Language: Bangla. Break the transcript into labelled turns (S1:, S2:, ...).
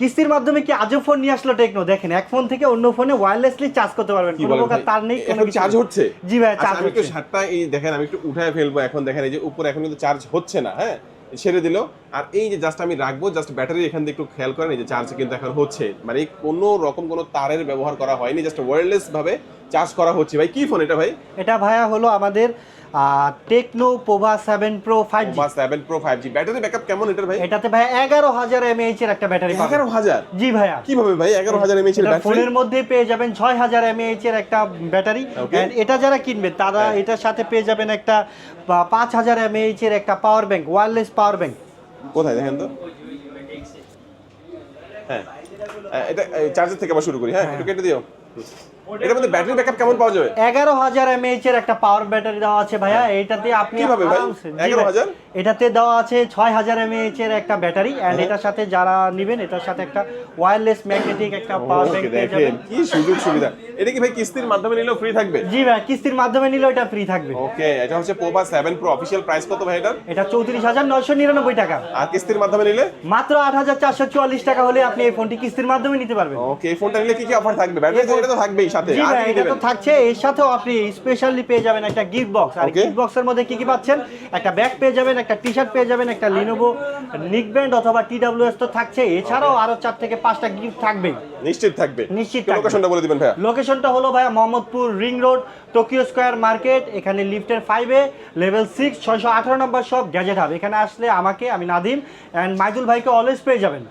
S1: কিস্তির মাধ্যমে কি আজব ফোন নিয়ে আসলো টেকনো, দেখেন এক ফোন থেকে অন্য ফোনে ওয়্যারলেসলি চার্জ করতে পারবেন, কোনো প্রকার তার নেই, কোনো
S2: এখন
S1: কিছু
S2: চার্জ
S1: নেই।
S2: হচ্ছে?
S1: জি ভাই
S2: আচ্ছা,
S1: চার্জ
S2: আমি একটু
S1: হচ্ছে।
S2: শার্টটা এই দেখেন আমি একটু উঠায় ফেলবো। এখন দেখেন এই যে উপরে এখন কিন্তু চার্জ হচ্ছে না, হ্যাঁ ছেড়ে দিল। আর এই যে জাস্ট আমি রাখবো, জাস্ট ব্যাটারি এখান দিয়ে একটু খেয়াল করেন, এই যে চার্জ কিন্তু এখন হচ্ছে, মানে কোনো রকম কোনো তারের ব্যবহার করা হয়নি, জাস্ট ওয়্যারলেস ভাবে চার্জ করা হচ্ছে। ভাই কি ফোন এটা ভাই?
S1: এটা ভাইয়া হলো আমাদের টেকনো পোভা 7 প্রো 5G।
S2: বা 7 Pro 5G। ব্যাটারি ব্যাকআপ কেমন এটার ভাই?
S1: এটাতে ভাইয়া 11,000 mAh এর একটা ব্যাটারি পাবেন।
S2: 11,000?
S1: জি ভাইয়া।
S2: কিভাবে ভাই 11,000 mAh এর
S1: এটা
S2: ব্যাটারি?
S1: ফোনের মধ্যে পেয়ে যাবেন 6,000 mAh এর একটা ব্যাটারি।
S2: Okay.
S1: And এটা যারা কিনবে তারা
S2: হ্যাঁ।
S1: এটার সাথে পেয়ে যাবেন একটা 5,000 mAh এর একটা power bank, wireless power bank.
S2: কোথায় দেখেন তো? হ্যাঁ, এটা চার্জার থেকে আবার শুরু করি। হ্যাঁ, একটু কেটে দিও। এটার মধ্যে ব্যাটারি ব্যাকআপ কেমন পাওয়া যাবে?
S1: 11,000 mAh এর একটা পাওয়ার ব্যাটারি দেওয়া আছে ভাইয়া। এটাতে আপনি
S2: কিভাবে ভাই?
S1: আরামসে, জি ভাই।
S2: 11,000?
S1: এটাতে দেওয়া আছে 6,000 mAh এর একটা ব্যাটারি, এন্ড
S2: হ্যাঁ।
S1: এটার সাথে যারা নেবেন এটার সাথে একটা ওয়্যারলেস ম্যাগনেটিক একটা পাওয়ার ব্যাংক
S2: ওকে,
S1: পেয়ে
S2: দেখেন
S1: যাবেন।
S2: কি সুযোগ সুবিধা। এটা কি ভাই কিস্তির মাধ্যমে নিলেও ফ্রি থাকবে?
S1: জি ভাই, কিস্তির মাধ্যমে নিলেও এটা ফ্রি থাকবে।
S2: ওকে, এটা হচ্ছে পোভা 7 Pro। অফিশিয়াল প্রাইস কত ভাই এটার?
S1: এটা 34,999 টাকা।
S2: আর কিস্তির মাধ্যমে নিলে?
S1: মাত্র 8,444 টাকা হলে আপনি এই ফোনটি কিস্তির মাধ্যমে নিতে পারবেন।
S2: ওকে, এই ফোনটা নিলে কি কি অফার থাকবে? ব্যাটারি তো এটা তো থাকবেই সাথে।
S1: জি
S2: আর
S1: ভাই,
S2: কি
S1: এটা তো
S2: দিবেন?
S1: থাকছে, এর সাথেও আপনি স্পেশালি পেয়ে যাবেন একটা গিফট বক্স। আর
S2: Okay.
S1: গিফট বক্সের মধ্যে কি কি পাচ্ছেন? একটা ব্যাগ পেয়ে যাবেন, একটা টি শার্ট পেয়ে যাবেন, একটা লিনোভো নিকব্যান্ড অথবা TWS তো থাকছে, এছাড়াও আরো 4 থেকে 5টা গিফট থাকবে।
S2: নিশ্চিত থাকবে।
S1: নিশ্চিত থাকবে।
S2: লোকেশনটা বলে দিবেন ভাইয়া।
S1: লোকেশনটা হলো ভাইয়া Mohammadpur ring road, Tokyo square market. এখানে লিফটের 5-এ লেভেল 6 618 নম্বর শপ গ্যাজেট হাব। এখানে আসলে আমাকে, আমি নাদিম এন্ড মাইদুল ভাইকে অলওয়েজ পেয়ে যাবেন।